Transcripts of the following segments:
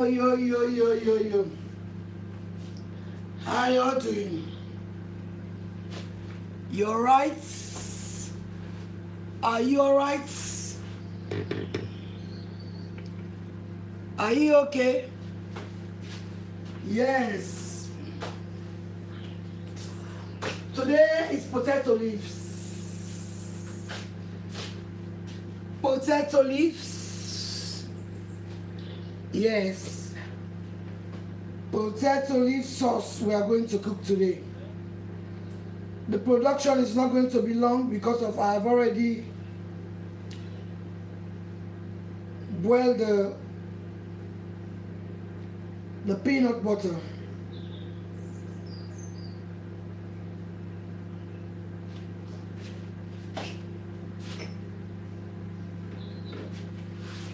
Yo, yo, yo, yo, yo. How y'all doing? You alright? Are you alright? Are you okay? Yes. Today is potato leaves. Potato leaves. Yes. Potato leaf sauce we are going to cook today. The production is not going to be long because of I have already boiled the peanut butter.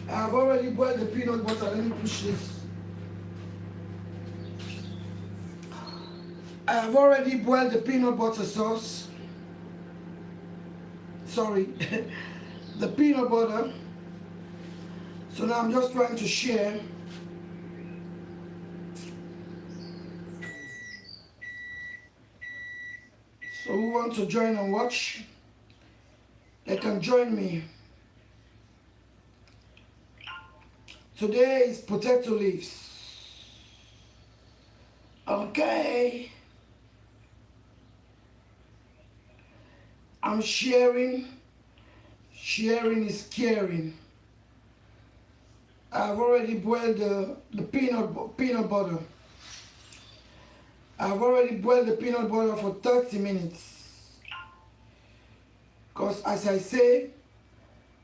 I have already boiled the peanut butter. Let me push this. I have already boiled the peanut butter sauce. Sorry, the peanut butter. So now I'm just trying to share. So who wants to join and watch? They can join me. Today is potato leaves. Okay. I'm sharing. Sharing is caring. I've already boiled the peanut butter. I've already boiled the peanut butter for 30 minutes. Because as I say,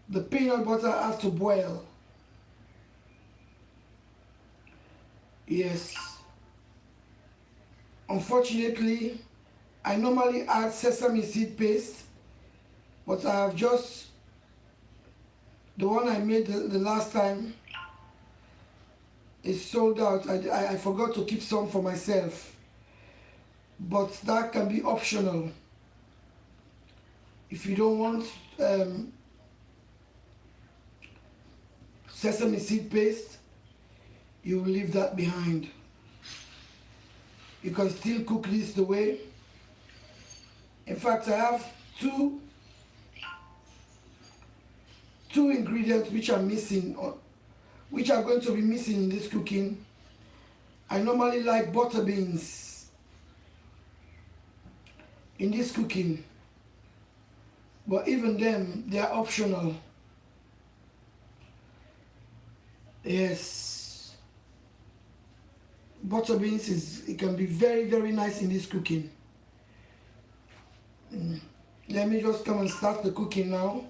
the peanut butter has to boil. Yes. Unfortunately, I normally add sesame seed paste, but I have just, the one I made the last time is sold out. I forgot to keep some for myself, but that can be optional. If you don't want sesame seed paste, you will leave that behind. You can still cook this the way. In fact, I have two ingredients which are missing, or which are going to be missing in this cooking. I normally like butter beans in this cooking, but even them, they are optional. Yes, butter beans it can be very, very nice in this cooking. Let me just come and start the cooking now.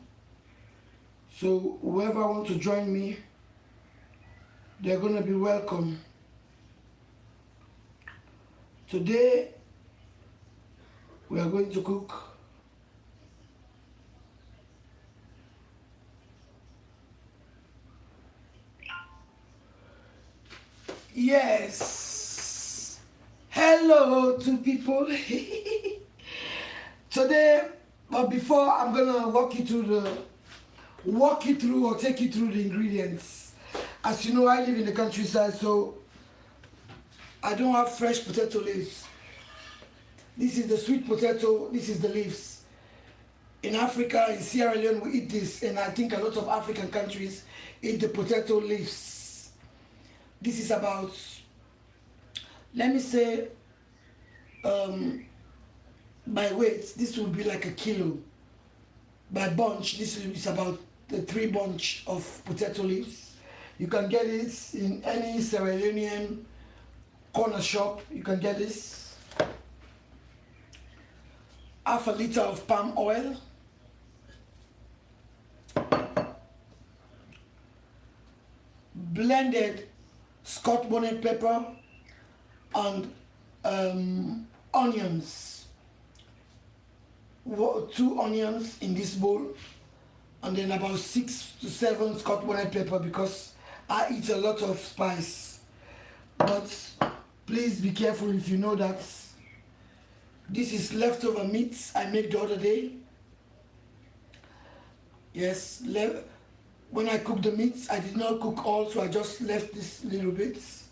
So whoever wants to join me, they're going to be welcome. Today, we are going to cook yes. Hello to people. Today, but before I'm gonna walk you through or take you through the ingredients. As you know, I live in the countryside, so I don't have fresh potato leaves. This is the sweet potato, this is the leaves. In Africa, in Sierra Leone, we eat this, and I think a lot of African countries eat the potato leaves. This is about, let me say, by weight, this will be like a kilo. By bunch, this is about the 3 bunch of potato leaves. You can get it in any Sierra Leonean corner shop. You can get this. Half a liter of palm oil. Blended Scotch bonnet pepper and onions. 2 onions in this bowl, and then about 6 to 7 Scotch bonnet pepper, because I eat a lot of spice. But please be careful if you know that this is leftover meat I made the other day. Yes, when I cook the meats, I did not cook all, so I just left this little bits.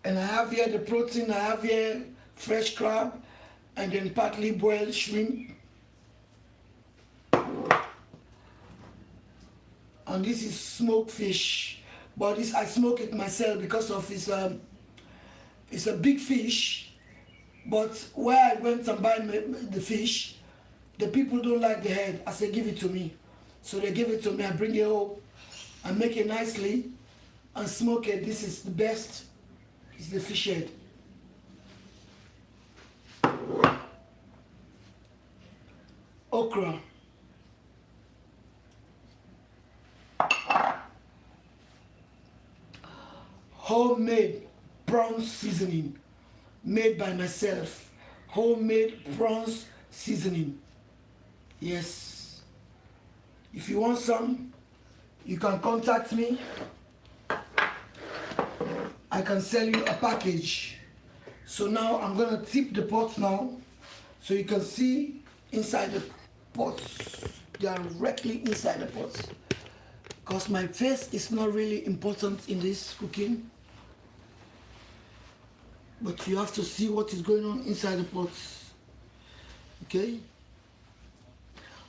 And I have here the protein, I have here fresh crab, and then partly boiled shrimp. And this is smoked fish, but this I smoke it myself because of it's a big fish. But where I went and buy the fish, the people don't like the head. I say give it to me, so they give it to me. I bring it home, I make it nicely, and smoke it. This is the best. It's the fish head. Okra. Homemade prawns seasoning, made by myself. Homemade prawns seasoning. Yes. If you want some, you can contact me. I can sell you a package. So now I'm gonna tip the pot now, so you can see inside the pots, directly inside the pots. Because my face is not really important in this cooking, but you have to see what is going on inside the pots. Okay?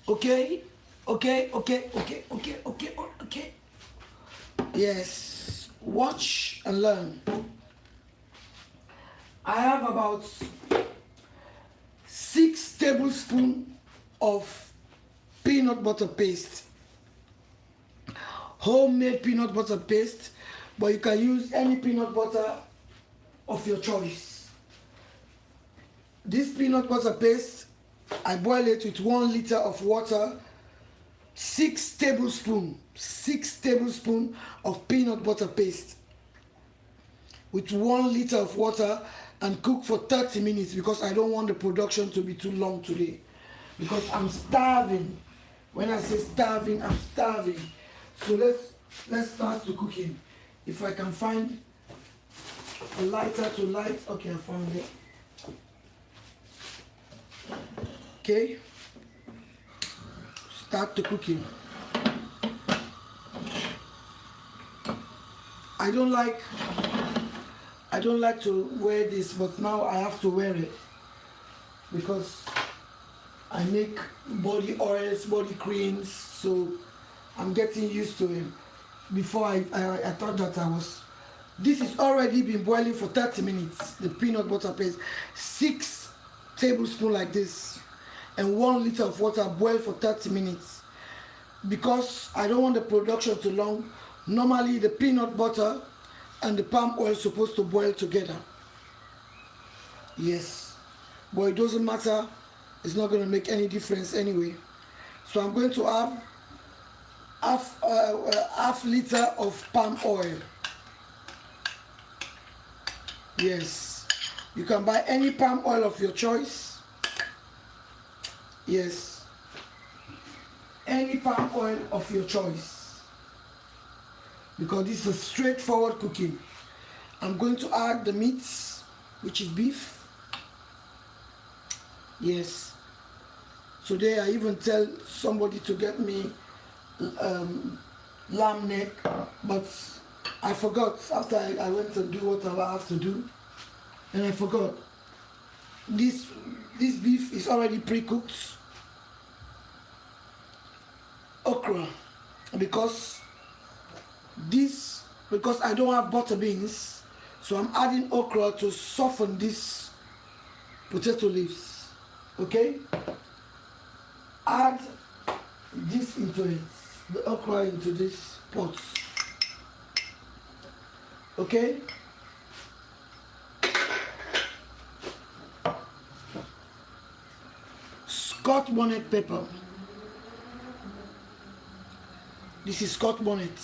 Okay? Okay, okay, okay, okay, okay, okay. Yes. Watch and learn. I have about 6 tablespoons of peanut butter paste. Homemade peanut butter paste, but you can use any peanut butter of your choice. This peanut butter paste, I boil it with 1 liter of water, 6 tablespoons of peanut butter paste with 1 liter of water, and cook for 30 minutes because I don't want the production to be too long today, because I'm starving. When I say starving, I'm starving. So let's start the cooking. If I can find a lighter to light. Okay, I found it. Okay, start the cooking. I don't like to wear this, but now I have to wear it because I make body oils, body creams, so I'm getting used to it. Before I thought that this is already been boiling for 30 minutes, the peanut butter paste. 6 tablespoons like this and 1 liter of water, boil for 30 minutes. Because I don't want the production too long, normally the peanut butter and the palm oil is supposed to boil together. Yes, but it doesn't matter, it's not going to make any difference anyway. So I'm going to have half liter of palm oil. Yes, you can buy any palm oil of your choice. Yes, any palm oil of your choice, because this is a straightforward cooking. I'm going to add the meats, which is beef. Yes, today I even tell somebody to get me lamb neck, but I forgot after I went to do what I have to do, and I forgot. This beef is already pre-cooked. Okra, because I don't have butter beans, so I'm adding okra to soften this potato leaves. Okay, add this into it, the okra into this pot. Okay, Scotch bonnet pepper. This is Scotch bonnet,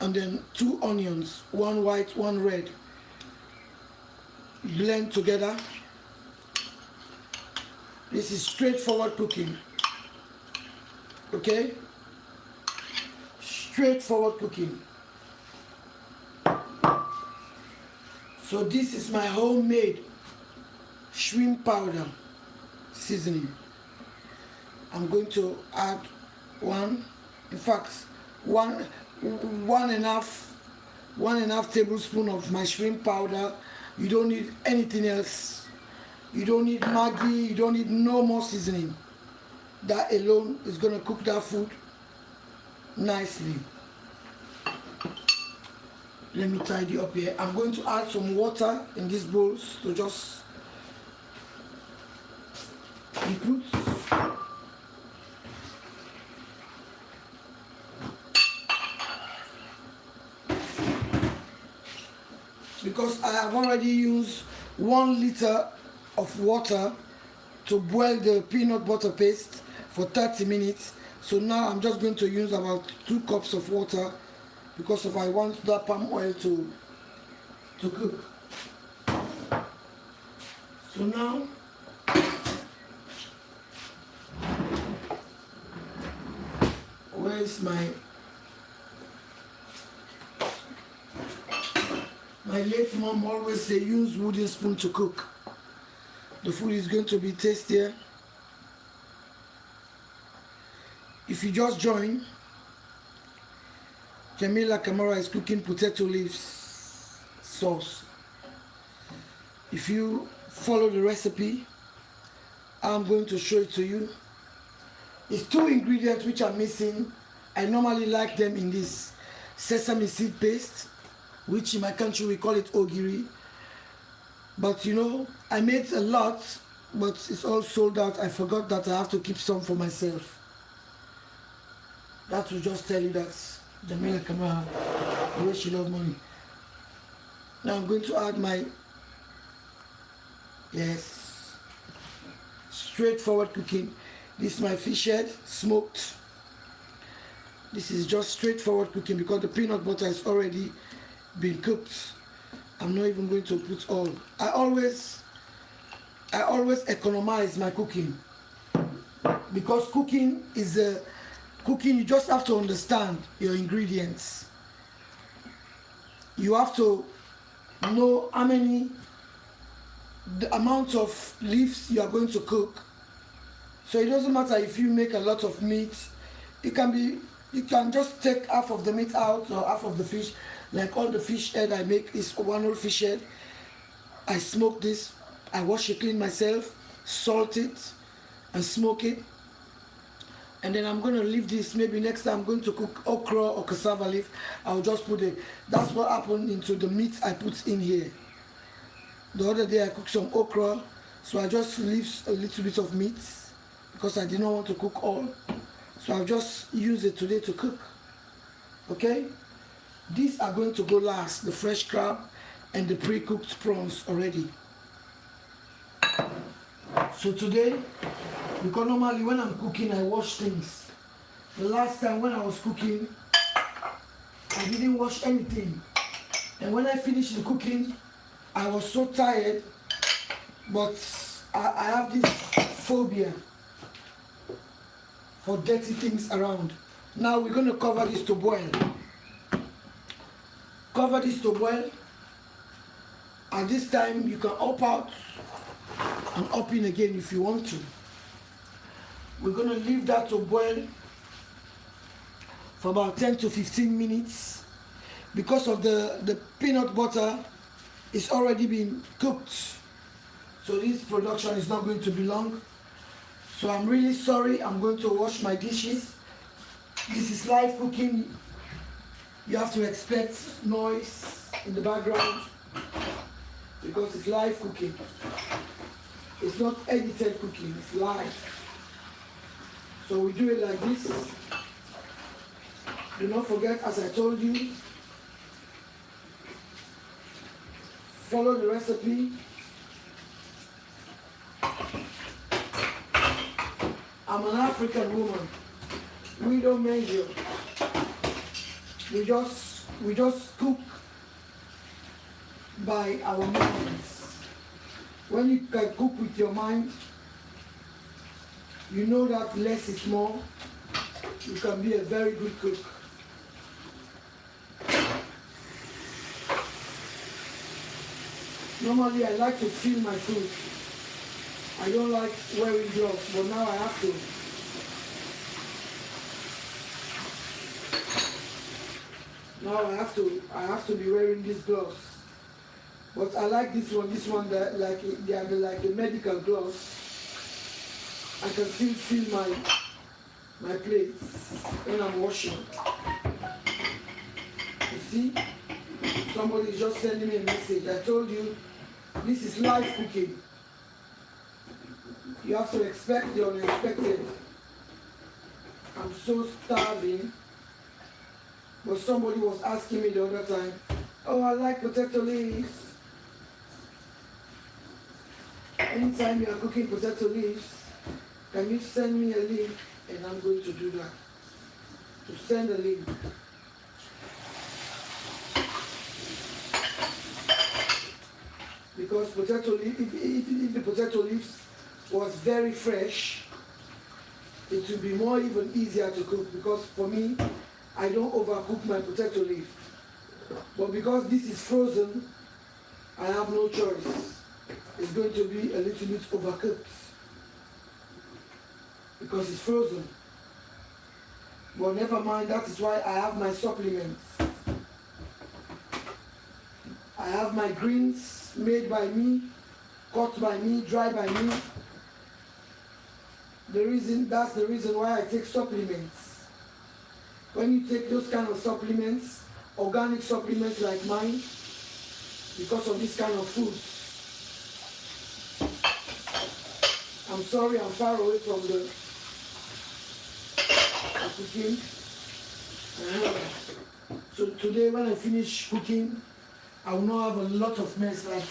and then 2 onions, 1 white, 1 red. Blend together. This is straightforward cooking. Okay? Straightforward cooking. So this is my homemade shrimp powder seasoning. I'm going to add one, in fact, one, one and a half tablespoon of my shrimp powder. You don't need anything else. You don't need Maggi. You don't need no more seasoning. That alone is going to cook that food nicely. Let me tidy up here. I'm going to add some water in these bowls to just recruit. Because I have already used 1 liter of water to boil the peanut butter paste for 30 minutes. So now I'm just going to use about 2 cups of water because if I want that palm oil to cook. So now where is my late mom always say use wooden spoon to cook. The food is going to be tastier. If you just join, Jamila Kamara is cooking potato leaves sauce. If you follow the recipe, I'm going to show it to you. It's 2 ingredients which are missing. I normally like them in this sesame seed paste, which in my country we call it ogiri. But you know, I made a lot, but it's all sold out. I forgot that I have to keep some for myself. That will just tell you that Jamila Kamara, the way she loves money. Now I'm going to add my, yes, straightforward cooking. This is my fish head, smoked. This is just straightforward cooking because the peanut butter is already been cooked. I'm not even going to put all. I always economize my cooking because cooking is a cooking. You just have to understand your ingredients. You have to know the amount of leaves you are going to cook. So it doesn't matter if you make a lot of meat. You can just take half of the meat out or half of the fish. Like all the fish head I make is 1 whole fish head. I smoke this, I wash it clean myself, salt it and smoke it. And then I'm going to leave this. Maybe next time I'm going to cook okra or cassava leaf, I'll just put it. That's what happened into the meat I put in here. The other day I cooked some okra, so I just leave a little bit of meat because I did not want to cook all. So I'll just use it today to cook. Okay? These are going to go last, the fresh crab and the pre-cooked prawns already. So today, because normally when I'm cooking, I wash things. The last time when I was cooking, I didn't wash anything. And when I finished the cooking, I was so tired, but I have this phobia for dirty things around. Now we're going to cover this to boil. Cover this to boil. At this time, you can up out and up in again if you want to. We're going to leave that to boil for about 10 to 15 minutes. Because of the peanut butter, it's already been cooked. So this production is not going to be long. So I'm really sorry. I'm going to wash my dishes. This is live cooking. You have to expect noise in the background because it's live cooking. It's not edited cooking, it's live. So we do it like this. Do not forget, as I told you, follow the recipe. I'm an African woman. We don't measure. We just cook by our minds. When you can cook with your mind, you know that less is more. You can be a very good cook. Normally I like to feel my food. I don't like wearing gloves, but now I have to. Now I have to be wearing these gloves. But I like this one that like they are like the medical gloves. I can still feel my plates when I'm washing. You see? Somebody is just sending me a message. I told you this is live cooking. You have to expect the unexpected. I'm so starving. But somebody was asking me the other time, oh, I like potato leaves. Anytime you are cooking potato leaves, can you send me a link? And I'm going to do that. To send a link. Because potato leaf, if the potato leaves was very fresh, it would be more even easier to cook. Because for me, I don't overcook my potato leaf. But because this is frozen, I have no choice. It's going to be a little bit overcooked. Because it's frozen. But never mind, that is why I have my supplements. I have my greens made by me, cut by me, dry by me. That's the reason why I take supplements. When you take those kind of supplements, organic supplements like mine, because of this kind of foods, I'm sorry, I'm far away from the cooking. So today when I finish cooking, I will not have a lot of mess. Like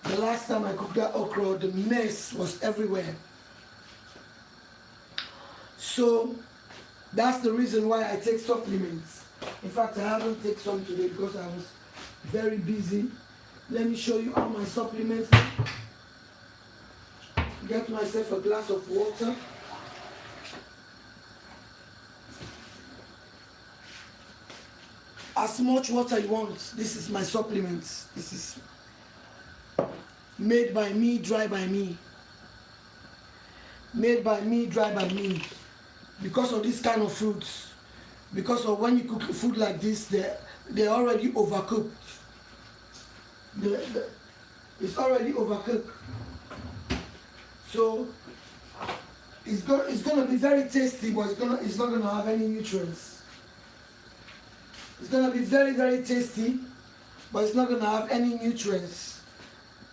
the last time I cooked that okra, the mess was everywhere. So that's the reason why I take supplements. In fact, I haven't taken some today because I was very busy. Let me show you all my supplements. Get myself a glass of water. As much water you want. This is my supplements. This is made by me, dry by me. Made by me, dry by me. Because of this kind of fruits. Because of when you cook food like this, they're already overcooked. It's already overcooked. So it's going to be very tasty, but it's not going to have any nutrients. It's going to be very, very tasty, but it's not going to have any nutrients.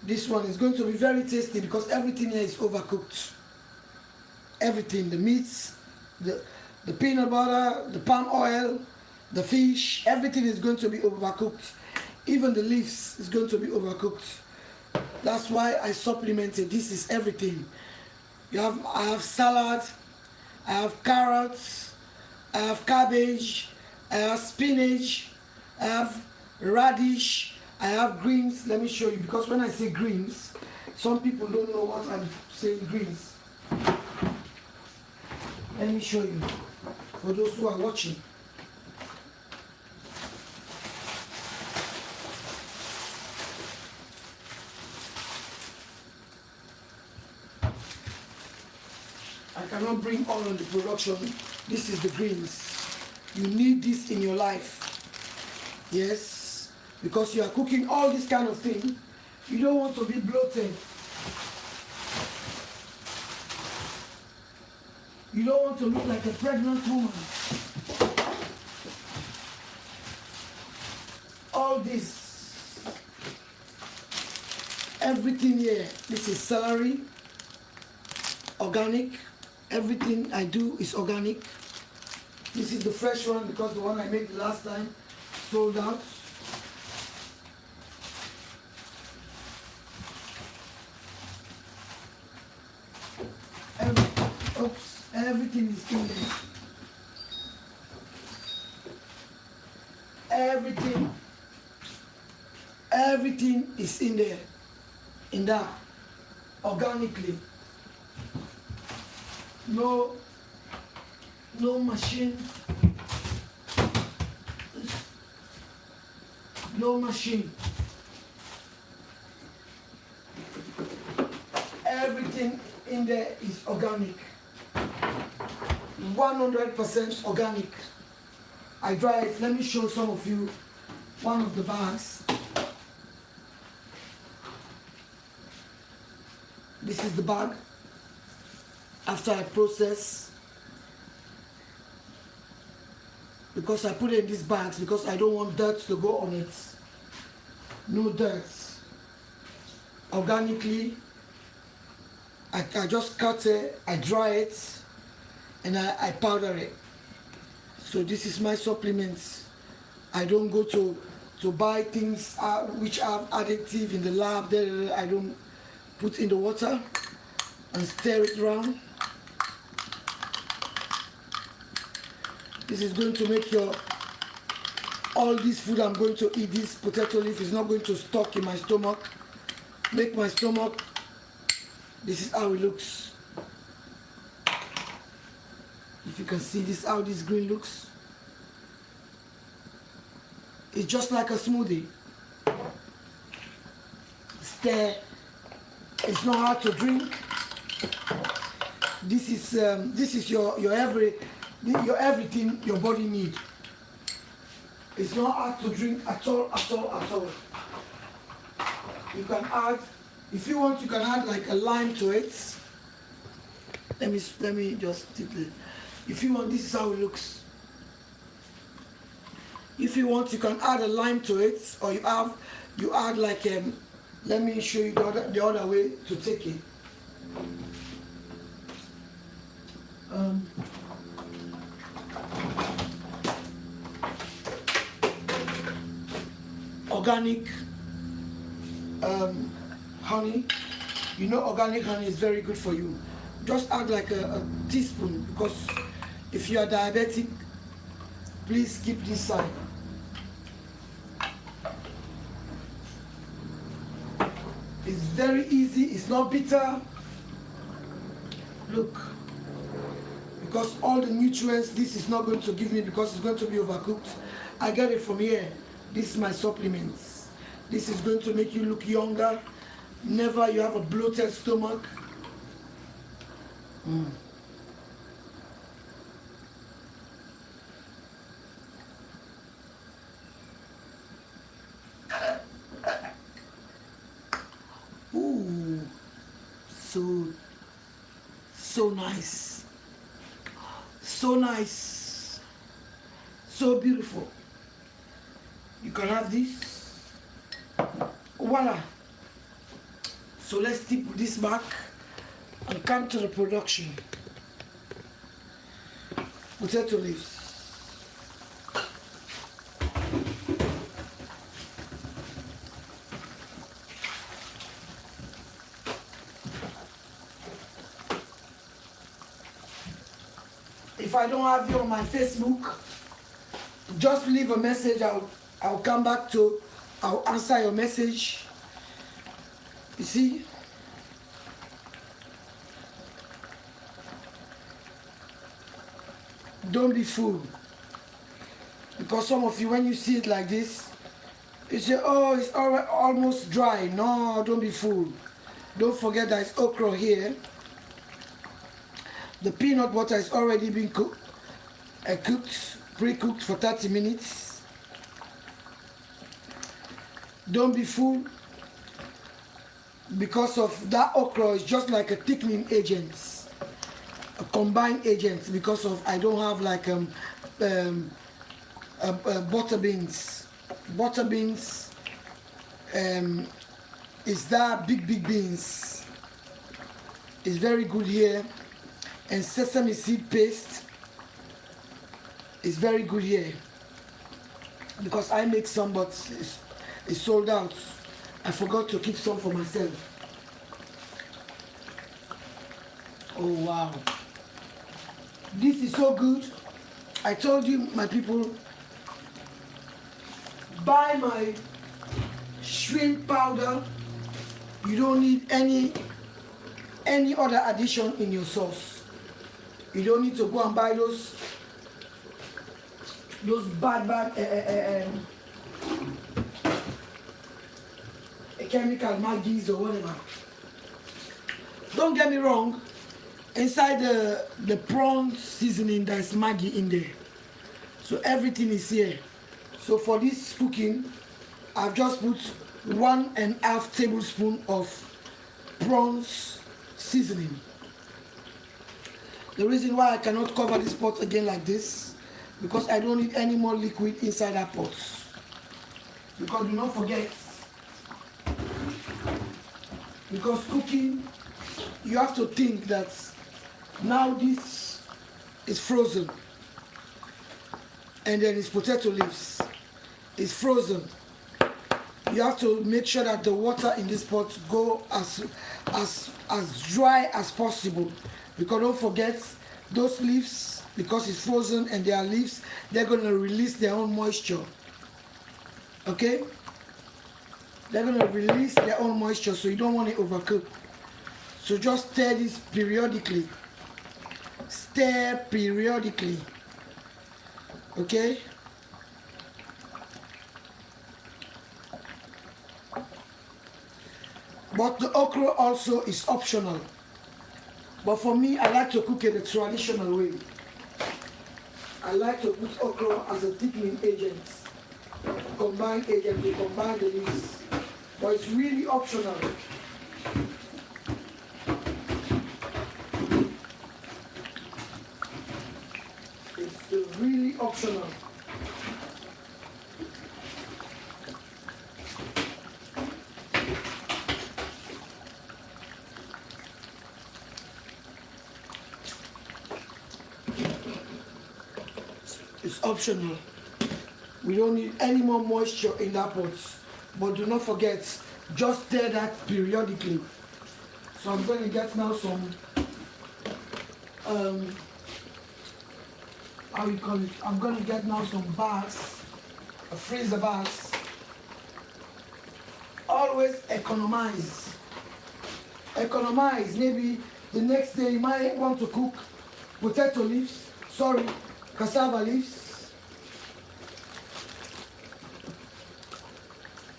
This one is going to be very tasty because everything here is overcooked. Everything, the meats, the peanut butter, the palm oil, the fish, everything is going to be overcooked. Even the leaves is going to be overcooked. That's why I supplemented. This is everything. I have salad, I have carrots, I have cabbage, I have spinach, I have radish, I have greens. Let me show you, because when I say greens, some people don't know what I'm saying greens. Let me show you, for those who are watching. I cannot bring all on the production. This is the greens. You need this in your life. Yes, because you are cooking all this kind of thing. You don't want to be bloated. You don't want to look like a pregnant woman. All this, everything here, this is celery, organic. Everything I do is organic. This is the fresh one because the one I made the last time sold out. Everything is in there. Everything is in there. In that. Organically. No machine. No machine. Everything in there is organic. 100% organic. I dry it. Let me show some of you one of the bags. This is the bag after I process, because I put it in these bags because I don't want dirt to go on it. No dirt. Organically, I just cut it, I dry it, and I powder it. So this is my supplements. I don't go to buy things which have additive in the lab. I don't put in the water and stir it around. This is going to make all this food I'm going to eat, this potato leaf is not going to stuck in my stomach. Make my stomach, this is how it looks. If you can see this, how this green looks. It's just like a smoothie. Stir. It's not hard to drink. This is your everything your body needs. It's not hard to drink at all. You can add, if you want, you can add like a lime to it. Let me just take it. If you want, this is how it looks. If you want, you can add a lime to it, or you add like let me show you the other way to take it. Organic honey. You know organic honey is very good for you. Just add like a teaspoon, because if you are diabetic, please keep this side. It's very easy, it's not bitter. Look, because all the nutrients this is not going to give me, because it's going to be overcooked. I get it from here. This is my supplements. This is going to make you look younger. Never you have a bloated stomach. Ooh, so nice, so nice, so beautiful. You can have this. Voila. So let's tip this back and come to the production. Potato leaves. If I don't have you on my Facebook, just leave a message. I'll come back to, I'll answer your message. You see? Don't be fooled. Because some of you, when you see it like this, you say, oh, it's almost dry. No, don't be fooled. Don't forget that it's okra here. The peanut butter is already been cooked, pre-cooked for 30 minutes. Don't be fooled, because of that okra is just like a thickening agent, a combined agent, because of I don't have like butter beans. Butter beans is that big beans. It's very good here. And sesame seed paste is very good here, because I make some, but it's sold out. I forgot to keep some for myself. Oh wow, this is so good. I told you, my people, buy my shrimp powder. You don't need any other addition in your sauce. You don't need to go and buy those bad chemical Maggies or whatever. Don't get me wrong, inside the prawn seasoning there's Maggi in there. So everything is here. So for this cooking, I've just put 1.5 tablespoon of prawns seasoning. The reason why I cannot cover this pot again like this, because I don't need any more liquid inside that pot. Because do not forget, because cooking, you have to think that now this is frozen, and then it's potato leaves, it's frozen. You have to make sure that the water in this pot go as dry as possible, because don't forget, those leaves, because it's frozen and they are leaves, they're going to release their own moisture. Okay, they're going to release their own moisture, so you don't want it overcooked. So just stir this periodically. Stir periodically. Okay, but the okra also is optional, but for me, I like to cook it the traditional way. I like to put okra as a thickening agent, combine agent to combine the leaves, but it's really optional. It's really optional. It's optional. We don't need any more moisture in that pot. But do not forget, just stir that periodically. So I'm going to get now some, how you call it? I'm going to get now some bags, a freezer bags. Always economize. Economize. Maybe the next day you might want to cook potato leaves, cassava leaves.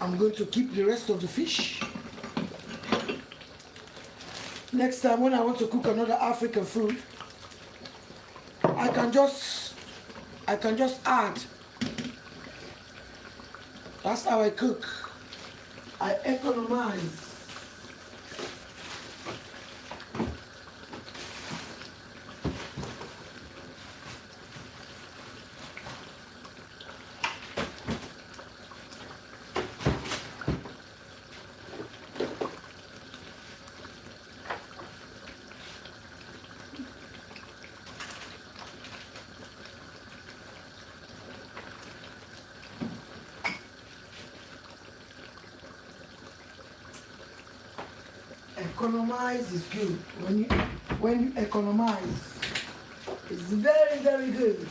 I'm going to keep the rest of the fish. Next time when I want to cook another African food, I can just add. That's how I cook. I economize. Economize is good. When you economize, it's very, very good.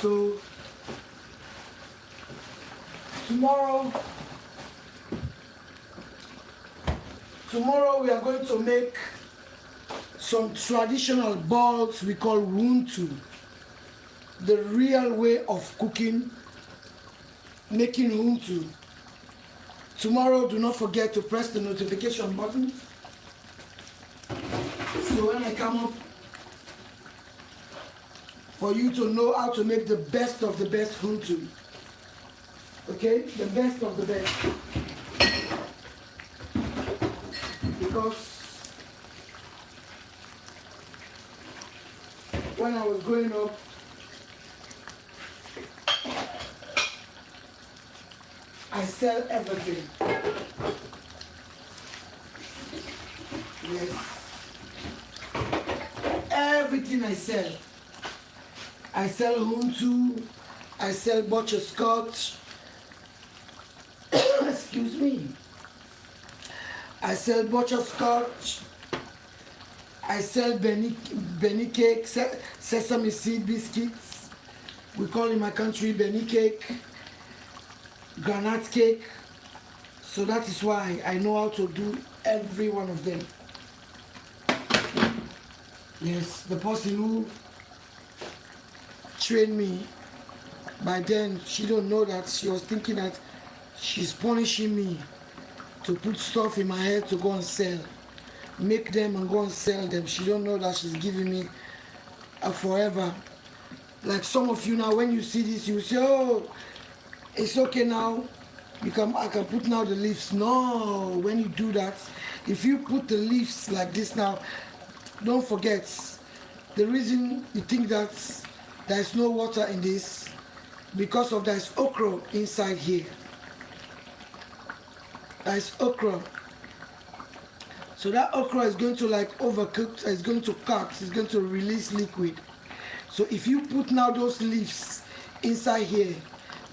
So tomorrow we are going to make some traditional balls we call runtu. The real way of cooking, making runtu. Tomorrow, do not forget to press the notification button. So when I come up, for you to know how to make the best of the best runtu. Okay? The best of the best. Because when I was growing up, I sell everything. Yes. Everything I sell. I sell runtu, I sell butterscotch. Excuse me. I sell butterscotch. I sell Benny cake, sesame seed biscuits. We call in my country Benny cake. Granite cake. So that is why I know how to do every one of them. Yes, the person who trained me, by then she don't know that she was thinking that she's punishing me to put stuff in my head to go and sell, make them and go and sell them. She don't know that she's giving me a forever Like some of you now, when you see this, you say, oh, it's okay now. I can put now the leaves. No, when you do that, if you put the leaves like this now, don't forget, the reason you think that there is no water in this, because of there's okra inside here. There's okra. So that okra is going to like overcook, it's going to cut, it's going to release liquid. So if you put now those leaves inside here,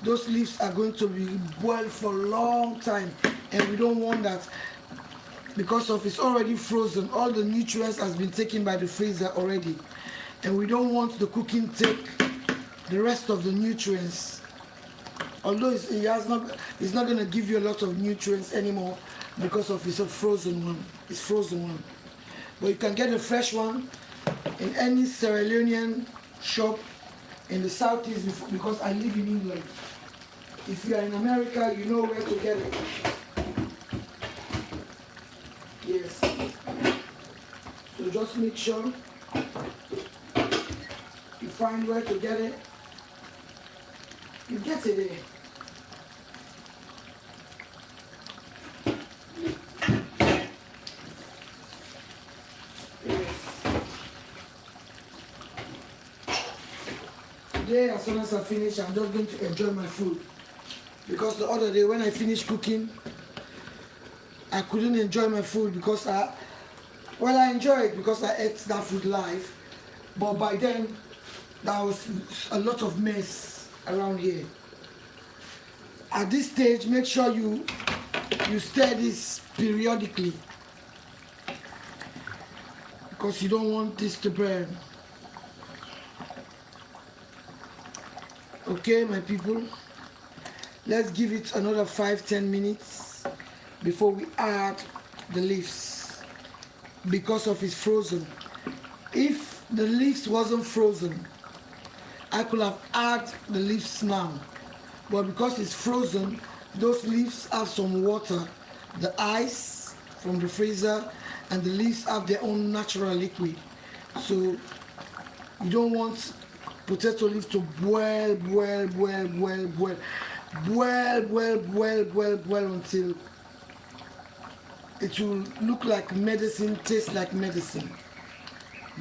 those leaves are going to be boiled for a long time, and we don't want that because of it's already frozen. All the nutrients has been taken by the freezer already, and we don't want the cooking take the rest of the nutrients. Although it's not going to give you a lot of nutrients anymore because of it's a frozen one. It's frozen one, but you can get a fresh one in any Sierra Leonean shop in the southeast because I live in England. If you are in America, you know where to get it. Yes. So just make sure you find where to get it. You get it there. Today, as soon as I finish, I'm just going to enjoy my food. Because the other day when I finished cooking, I couldn't enjoy my food because I enjoy it because I ate that food live. But by then, there was a lot of mess around here. At this stage, make sure you stir this periodically because you don't want this to burn. Okay, my people, let's give it another 5-10 minutes before we add the leaves because of it's frozen. If the leaves wasn't frozen, I could have added the leaves now, but because it's frozen, those leaves have some water, the ice from the freezer, and the leaves have their own natural liquid. So you don't want potato leaf to boil until it will look like medicine, taste like medicine.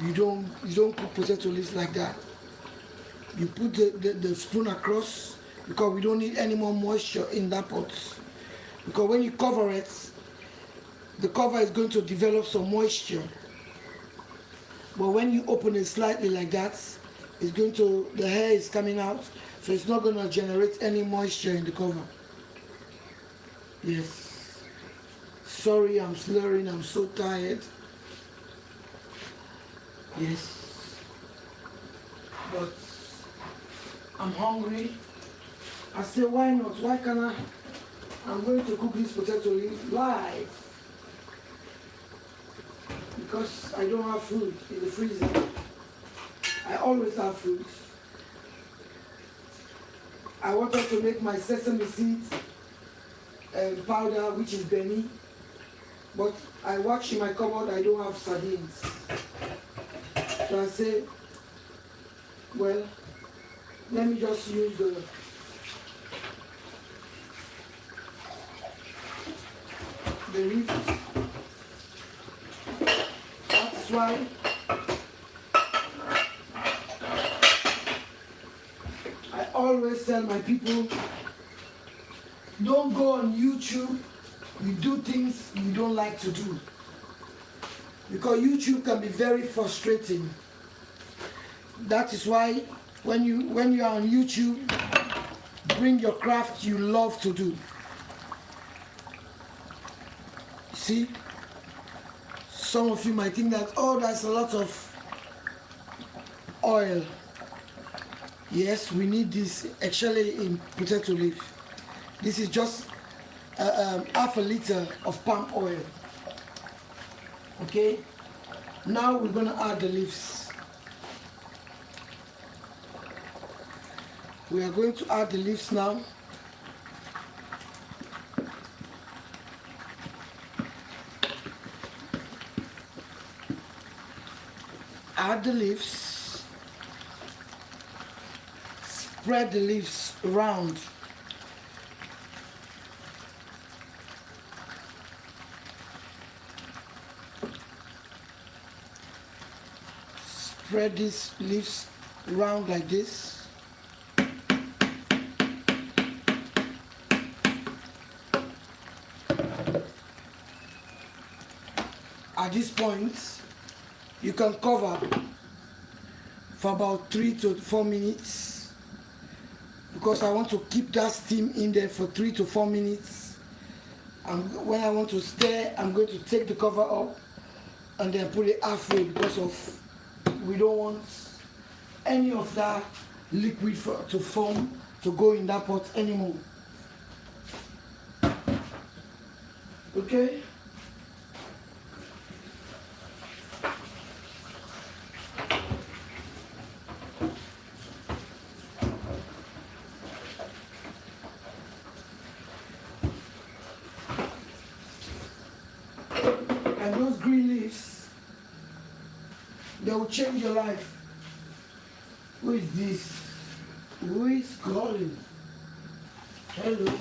You don't cook potato leaves like that. You put the spoon across because we don't need any more moisture in that pot. Because when you cover it, the cover is going to develop some moisture. But when you open it slightly like that, the hair is coming out, so it's not going to generate any moisture in the cover. Yes. Sorry, I'm slurring, I'm so tired. Yes. But I'm hungry. I said, why not? Why can't I? I'm going to cook this potato leaf live. Because I don't have food in the freezer. I always have food. I wanted to make my sesame seeds powder, which is Benny. But I watch in my cupboard, I don't have sardines. So I say, well, let me just use the leaf. That's why I always tell my people, don't go on YouTube, you do things you don't like to do. Because YouTube can be very frustrating. That is why when you are on YouTube, bring your craft you love to do. See? Some of you might think that, oh, that's a lot of oil. Yes, we need this actually in potato leaf. This is just half a liter of palm oil. Okay? Now we're going to add the leaves. We are going to add the leaves now. Add the leaves. spread the leaves around. Spread these leaves around like this. At this point, you can cover for about 3 to 4 minutes because I want to keep that steam in there for 3 to 4 minutes. And when I want to stir, I'm going to take the cover up and then put it halfway because of we don't want any of that liquid to form to go in that pot anymore. Okay. And those green leaves, they will change your life. Who is this? Who is calling? Hello.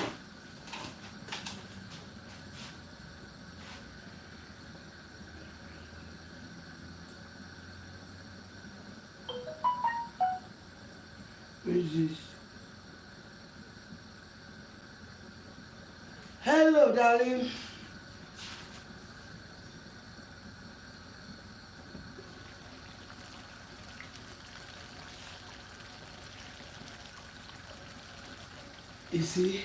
Who is this? Hello, darling. You see?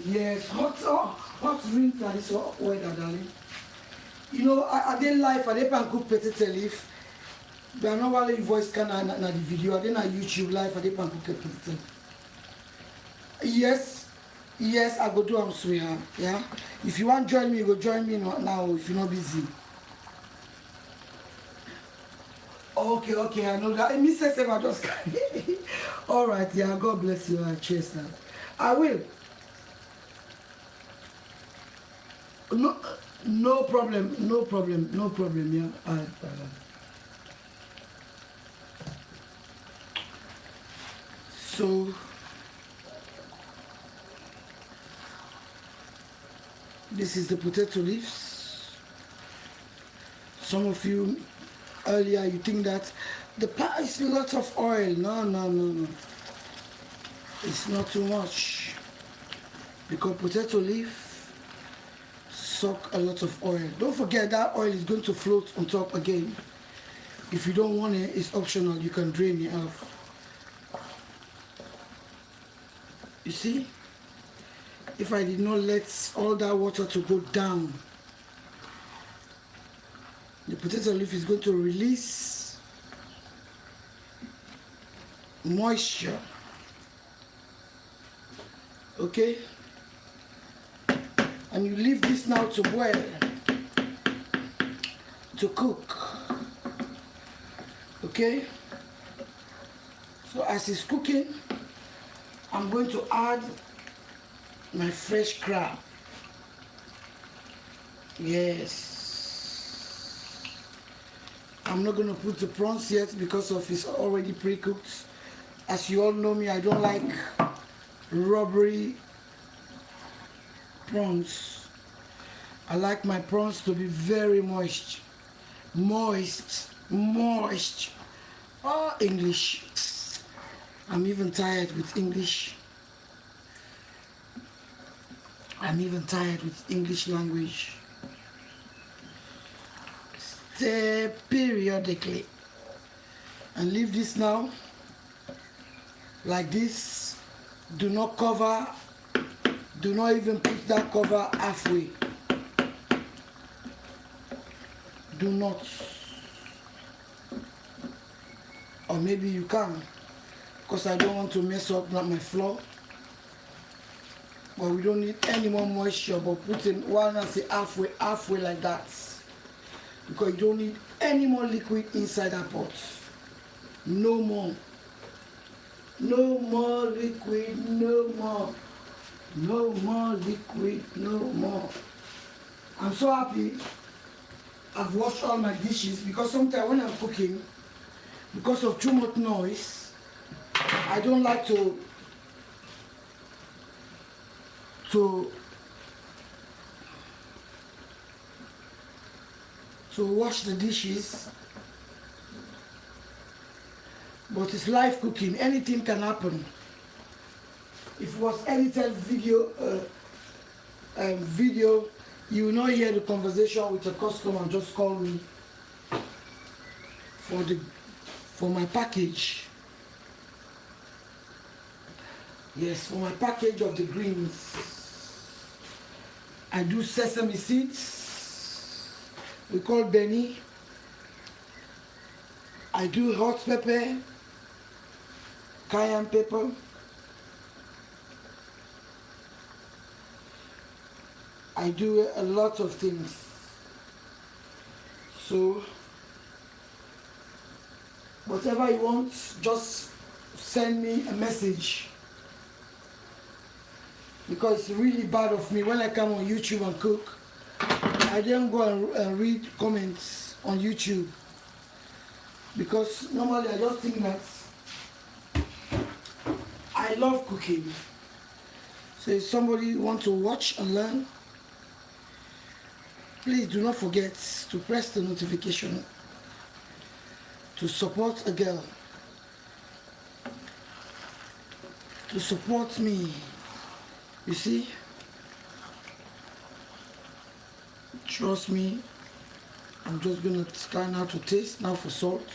Yes, hot drink that is hot weather, darling. You know, I didn't live, I didn't cook potato leaf. But I know while your voice can na the video, I didn't YouTube live, I didn't cook potato. Yes, yes, I go do am swear. Yeah. If you want to join me, you go join me now if you're not busy. Okay, I know that. Mr. Seva just all right, yeah, God bless you. Cheers now. I will. No problem, yeah. So this is the potato leaves. Some of you earlier you think that the pot is a lot of oil. No. It's not too much because potato leaf suck a lot of oil. Don't forget that oil is going to float on top again. If you don't want it, it's optional. You can drain it off. You see, if I did not let all that water to go down, the potato leaf is going to release moisture. Okay? And you leave this now to boil, to cook. Okay? So as it's cooking, I'm going to add my fresh crab. Yes. I'm not going to put the prawns yet because of it's already pre-cooked. As you all know me, I don't like rubbery prawns. I like my prawns to be very moist. Moist. Oh, English. I'm even tired with English. I'm even tired with English language. Stir periodically. And leave this now like this. Do not cover. Do not even put that cover halfway. Do not. Or maybe you can, because I don't want to mess up my flour. But we don't need any more moisture, but put in one and say halfway like that. Because you don't need any more liquid inside that pot. No more. No more liquid, no more. No more liquid, no more. I'm so happy I've washed all my dishes because sometimes when I'm cooking, because of too much noise, I don't like to wash the dishes. But it's live cooking. Anything can happen. If it was edited video, you will not hear the conversation with a customer. Just call me for my package. Yes, for my package of the greens. I do sesame seeds. We call Benny. I do hot pepper, cayenne pepper. I do a lot of things. So, whatever you want, just send me a message. Because it's really bad of me when I come on YouTube and cook, I don't go and read comments on YouTube. Because normally I just think that I love cooking. So if somebody wants to watch and learn, please do not forget to press the notification to support a girl, to support me. You see, trust me. I'm just gonna start now to taste now for salt.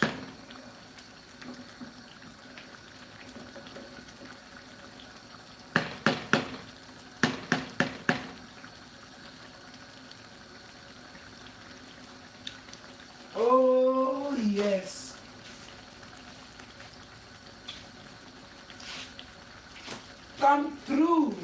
Oh yes. Come through.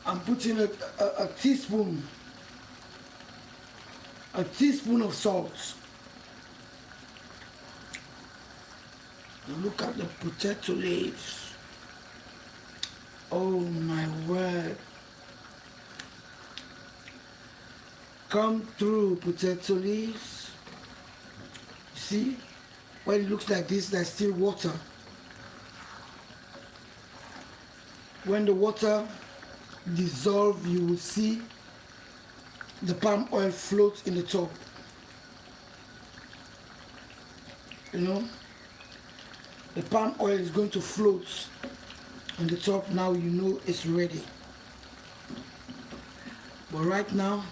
I'm putting a teaspoon of salt. Look at the potato leaves. Oh my word. Come through, potato leaves. See, when it looks like this, there's still water. When the water dissolve, you will see the palm oil float in the top. You know, the palm oil is going to float on the top. Now you know it's ready. But right now,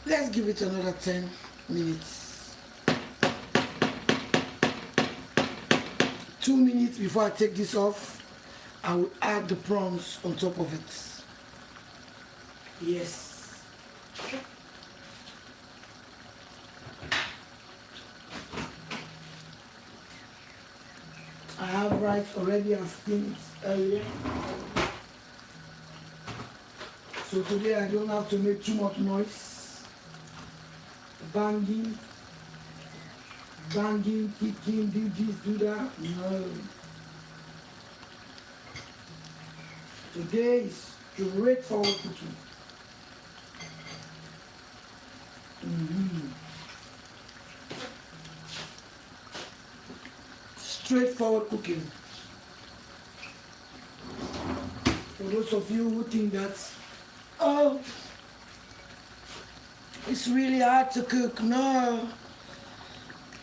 let's give it another 10 minutes. 2 minutes before I take this off, I will add the prawns on top of it. Yes. I have rice already and steamed earlier. So today I don't have to make too much noise. Banging, kicking, do this, do that. No. Today is straightforward cooking. Straightforward cooking. For those of you who think that, oh, it's really hard to cook. No.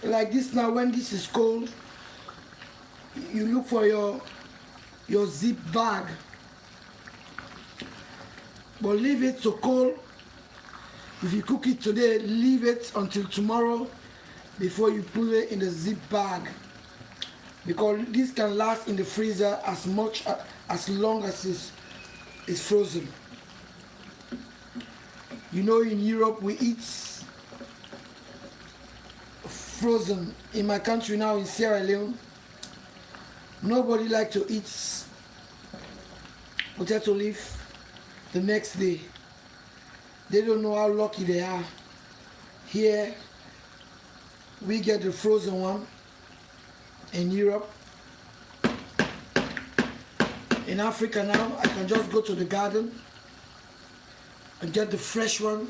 Like this now, when this is cold, you look for your zip bag. But leave it to cold. If you cook it today, leave it until tomorrow before you put it in the zip bag. Because this can last in the freezer as long as it's frozen. You know, in Europe we eat frozen. In my country now, in Sierra Leone, nobody likes to eat potato leaf the next day. They don't know how lucky they are. Here, we get the frozen one. In Europe, in Africa now, I can just go to the garden and get the fresh one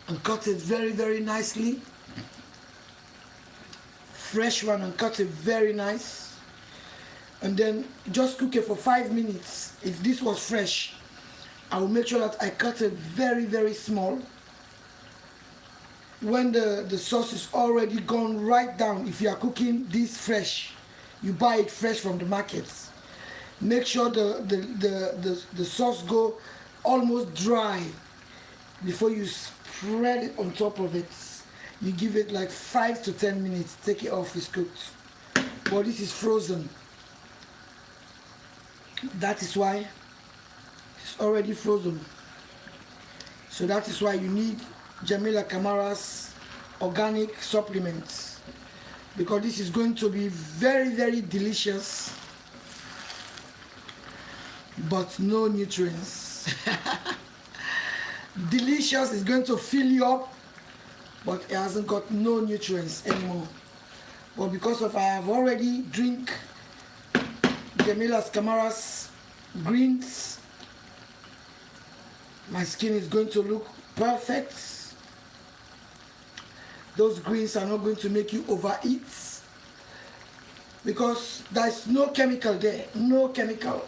and cut it very, very nicely. Fresh one and cut it very nice. And then just cook it for 5 minutes. If this was fresh, I will make sure that I cut it very, very small. When the sauce is already gone right down, if you are cooking this fresh, you buy it fresh from the markets. Make sure the sauce go almost dry before you spread it on top of it. You give it like 5 to 10 minutes, take it off, it's cooked. But this is frozen. That is why it's already frozen. So that is why you need Jamila Camara's organic supplements, because this is going to be very, very delicious, but no nutrients. Delicious is going to fill you up, but it hasn't got no nutrients anymore. But because of I have already drink Jamila Camara's greens, my skin is going to look perfect. Those greens are not going to make you overeat, because there's no chemical there, no chemical,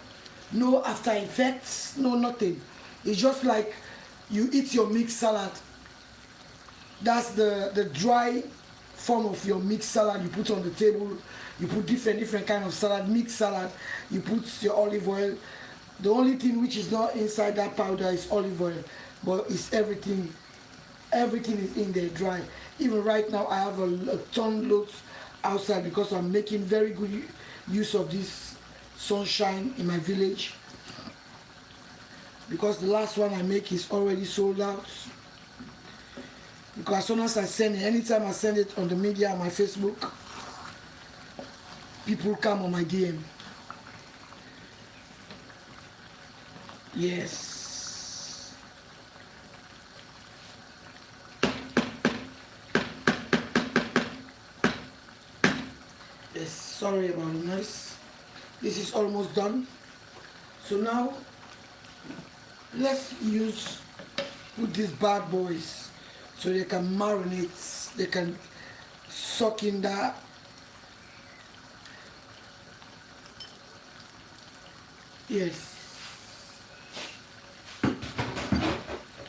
no after effects, no nothing. It's just like you eat your mixed salad. That's the dry form of your mixed salad you put on the table. You put different kind of salad, mixed salad. You put your olive oil. The only thing which is not inside that powder is olive oil, but it's everything. Everything is in there dry. Even right now, I have a ton loads outside because I'm making very good use of this sunshine in my village. Because the last one I make is already sold out. Because as soon as I send it, anytime I send it on the media, on my Facebook, people come on my DM. Yes. Yes, sorry about the noise. This is almost done. So now, let's put these bad boys so they can marinate, they can suck in that. Yes.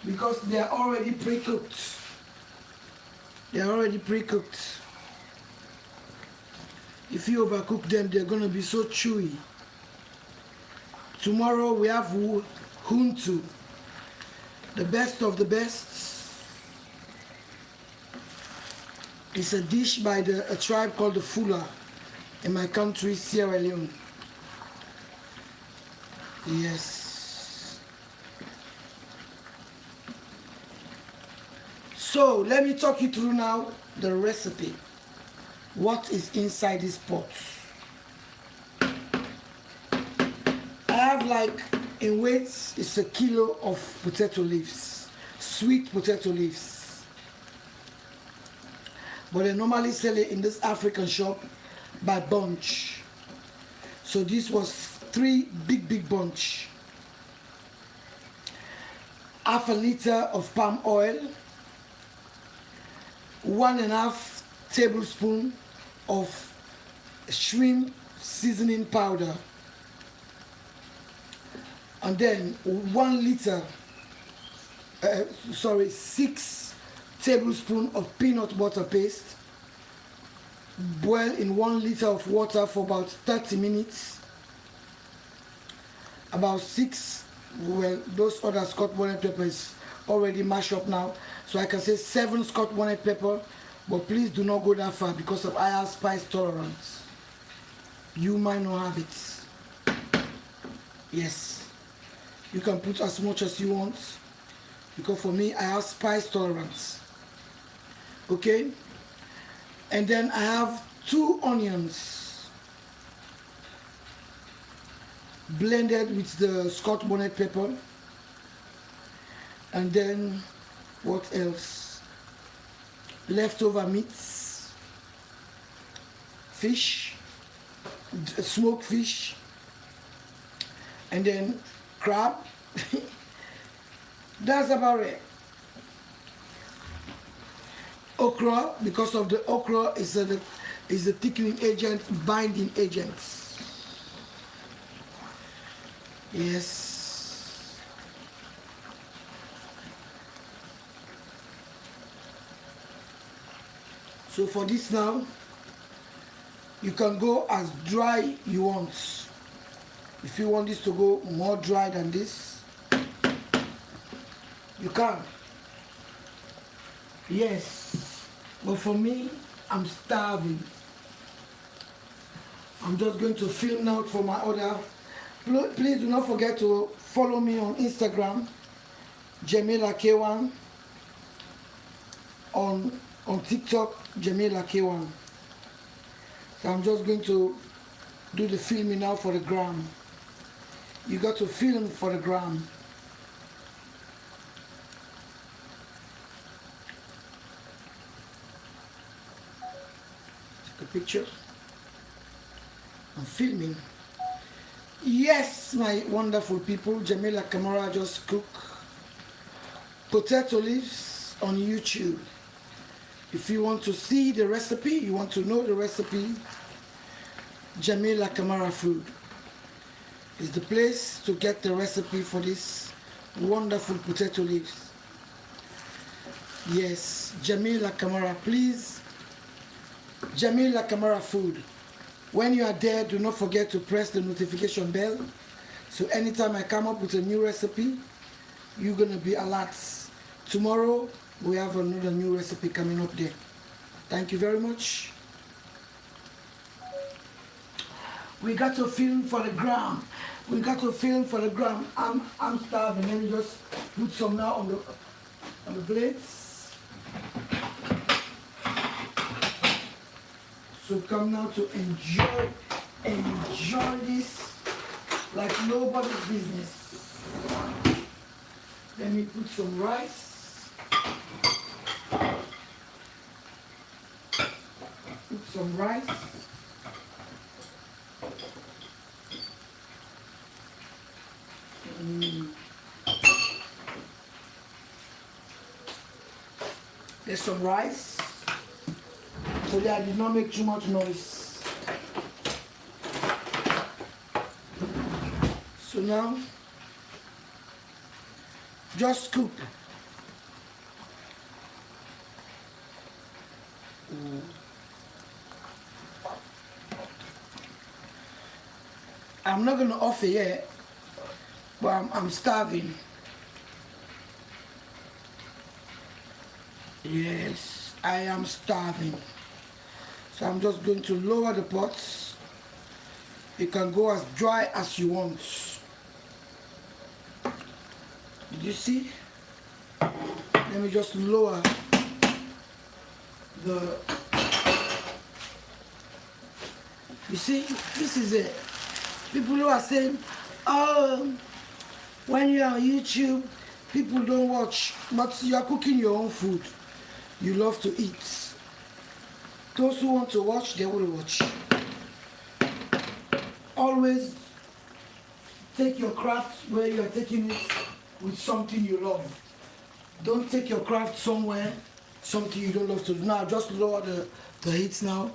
Because they are already pre-cooked. They are already pre-cooked. If you overcook them, they're going to be so chewy. Tomorrow we have huntu, the best of the best. It's a dish by a tribe called the Fula in my country, Sierra Leone. Yes. So let me talk you through now the recipe. What is inside this pot? I have like, in weight, it's 1 kilo of potato leaves, sweet potato leaves. But they normally sell it in this African shop by bunch. So this was 3 big bunch. Half a liter of palm oil, 1.5 tablespoon of shrimp seasoning powder, and then 6 tablespoons of peanut butter paste. Boil in 1 liter of water for about 30 minutes. About 6, well, those other Scotch bonnet peppers already mashed up now, so I can say 7 Scotch bonnet pepper. But please do not go that far because of higher spice tolerance. You might not have it. Yes. You can put as much as you want, because for me, I have spice tolerance. Okay? And then I have 2 onions blended with the Scotch bonnet pepper. And then, what else? Leftover meats, fish, smoked fish, and then crab, That's about it. Okra, because of the okra is a thickening agent, binding agent. Yes. So for this now, you can go as dry you want. If you want this to go more dry than this, you can. Yes. But for me, I'm starving. I'm just going to film now for my order. Please do not forget to follow me on Instagram, Jamila K1, on TikTok, Jamila K1. So I'm just going to do the filming now for the gram. You got to film for the gram. Take a picture. I'm filming. Yes, my wonderful people, Jamila Kamara just cooked potato leaves on YouTube. If you want to see the recipe, you want to know the recipe, Jamila Kamara Food is the place to get the recipe for this wonderful potato leaves. Yes, Jamila Kamara, please. Jamila Kamara Food. When you are there, do not forget to press the notification bell. So anytime I come up with a new recipe, you're going to be alert. Tomorrow, we have another new recipe coming up there. Thank you very much. We got to film for the gram. We got to film for the gram. I'm starving. Let me just put some now on the plates. So come now to enjoy this like nobody's business. Let me put some rice. Put some rice. There's some rice. So that I did not make too much noise. So now, just scoop. I'm not gonna offer yet, but I'm starving. Yes, I am starving. So I'm just going to lower the pots. You can go as dry as you want. Did you see? Let me just lower the... You see, this is it. People who are saying, oh, when you're on YouTube, people don't watch, but you are cooking your own food. You love to eat. Those who want to watch, they will watch. Always take your craft where you are taking it with something you love. Don't take your craft somewhere, something you don't love to do. Now, just lower the heat now,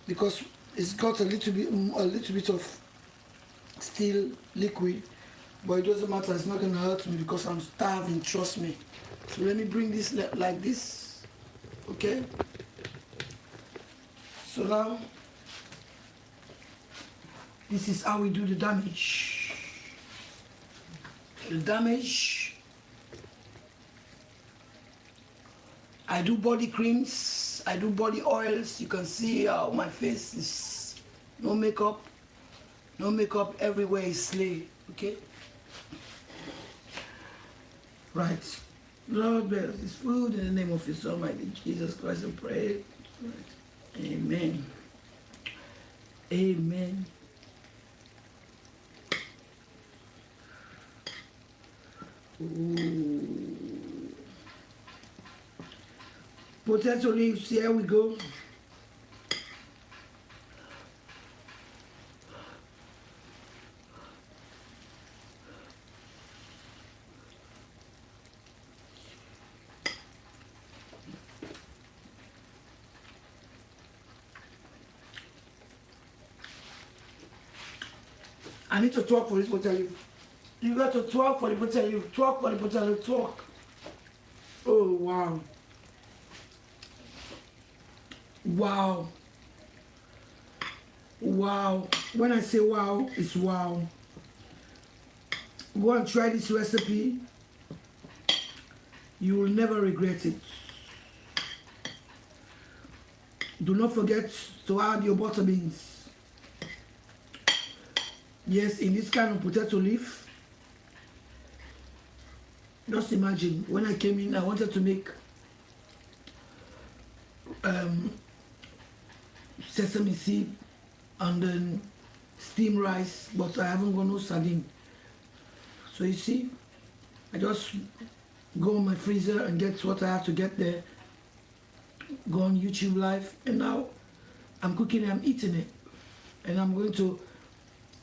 because it's got a little bit of still liquid, but it doesn't matter. It's not going to hurt me because I'm starving, trust me. So let me bring this like this, okay? So now, this is how we do the damage. The damage, I do body creams, I do body oils. You can see how my face is no makeup everywhere is slay, okay? Right. Lord bless this food in the name of His Almighty Jesus Christ, and pray. Right. Amen. Amen. Ooh. Potato leaves, here we go. I need to talk for this potato leaf. You got to talk for the potato leaf. Talk for the potato leaf. Talk. Oh, wow. Wow. Wow. When I say wow, it's wow. Go and try this recipe. You will never regret it. Do not forget to add your butter beans. Yes, in this kind of potato leaf. Just imagine, when I came in, I wanted to make sesame seed and then steamed rice, but I haven't got no sardine. So you see, I just go in my freezer and get what I have to get there. Go on YouTube Live, and now I'm cooking and I'm eating it. And I'm going to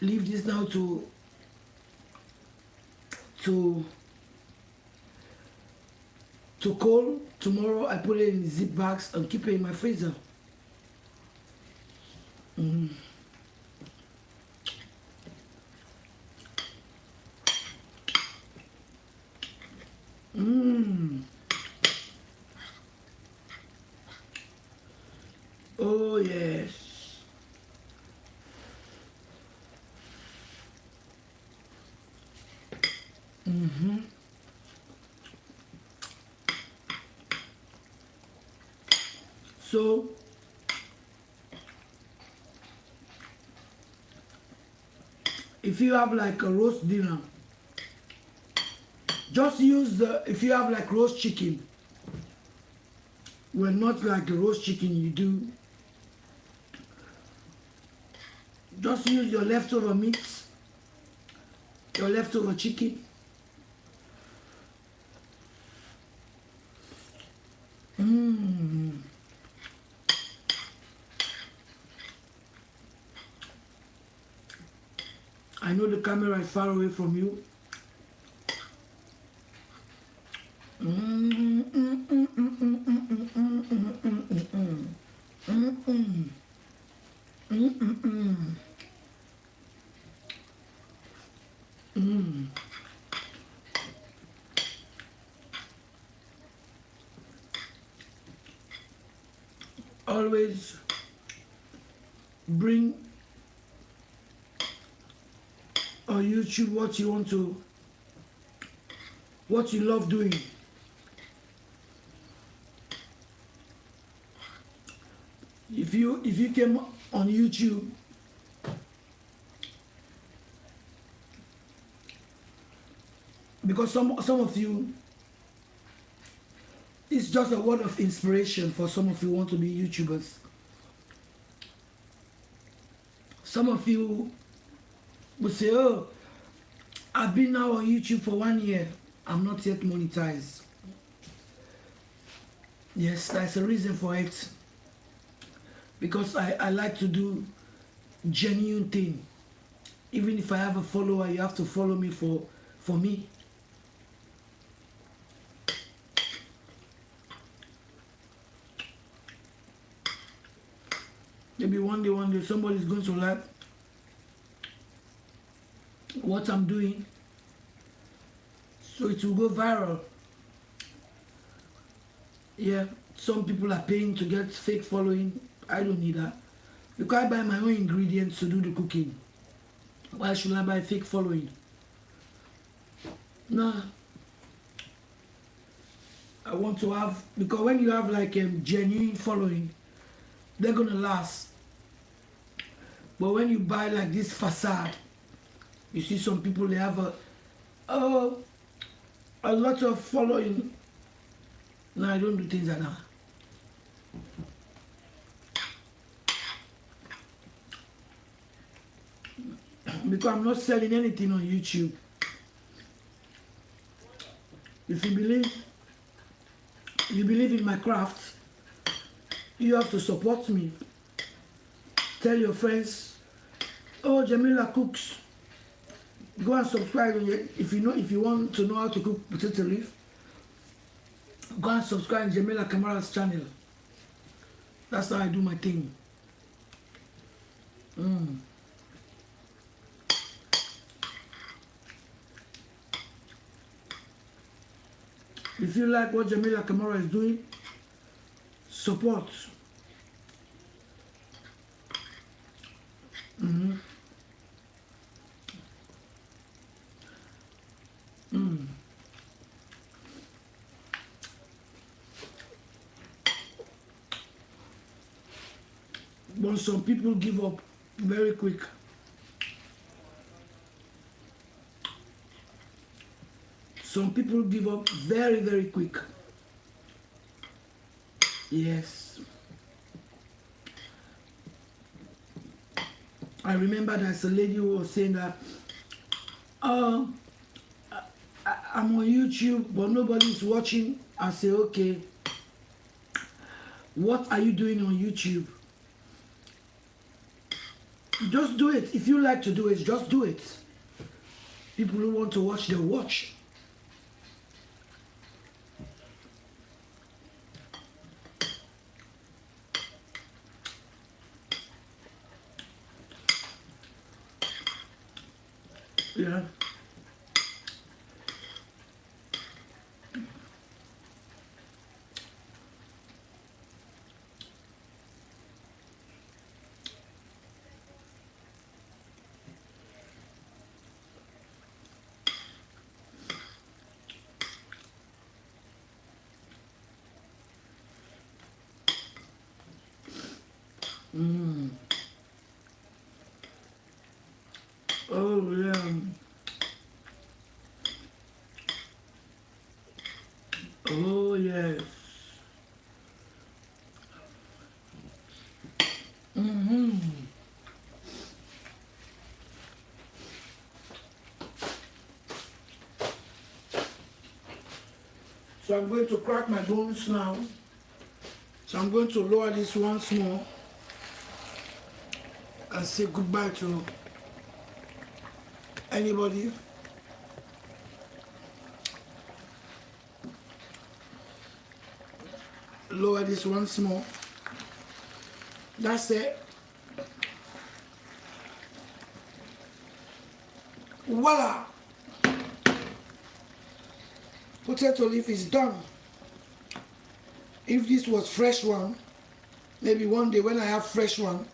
leave this now to cold. Tomorrow I put it in zip bags and keep it in my freezer. Mm. Mm. Oh yes. Mm-hmm. So if you have like a roast dinner, just use if you have like roast chicken, well, not like the roast chicken you do, just use your leftover meats, your leftover chicken. I know the camera is far away from you. Always bring on YouTube what you want to, what you love doing. If you came on YouTube because some of you, it's just a word of inspiration for some of you who want to be YouTubers. Some of you will say, oh, I've been now on YouTube for 1 year. I'm not yet monetized. Yes, that's a reason for it. Because I like to do genuine thing. Even if I have a follower, you have to follow me for me. Maybe one day somebody's going to like what I'm doing, so it will go viral. Yeah, some people are paying to get fake following. I don't need that. Because I buy my own ingredients to do the cooking. Why should I buy fake following? Nah. I want to have, because when you have like a genuine following, they're gonna last. But when you buy like this facade, you see some people, they have a lot of following. No, I don't do things like that. Because I'm not selling anything on YouTube. If you believe in my craft, you have to support me. Tell your friends, oh, Jamila cooks. Go and subscribe. If you want to know how to cook potato leaf, go and subscribe to Jamila Kamara's channel. That's how I do my thing. If you like what Jamila Kamara is doing, support. But some people give up very quick. Some people give up very, very quick. Yes. I remember there's a lady who was saying that, I'm on YouTube, but nobody's watching. I say, okay, what are you doing on YouTube? Just do it. If you like to do it, just do it. People who want to watch, they'll watch. Yeah. Oh yeah. Oh yes. So I'm going to crack my bones now. So I'm going to lower this once more and say goodbye to anybody. Lower this once more. That's it. Voila! Potato leaf is done. If this was fresh one, maybe one day when I have fresh one,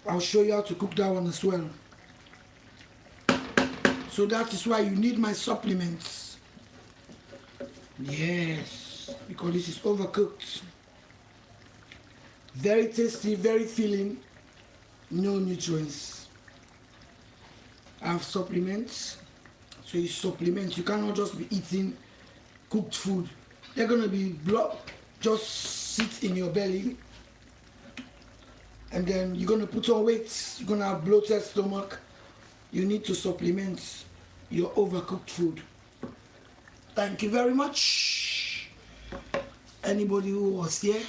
I'll show you how to cook that one as well. So that is why you need my supplements. Yes, because this is overcooked. Very tasty, very filling, no nutrients. I have supplements. So you supplement. You cannot just be eating cooked food. They're gonna be blood just sit in your belly, and then you're gonna put on weight. You're gonna have bloated stomach. You need to supplement your overcooked food. Thank you very much. Anybody who was here,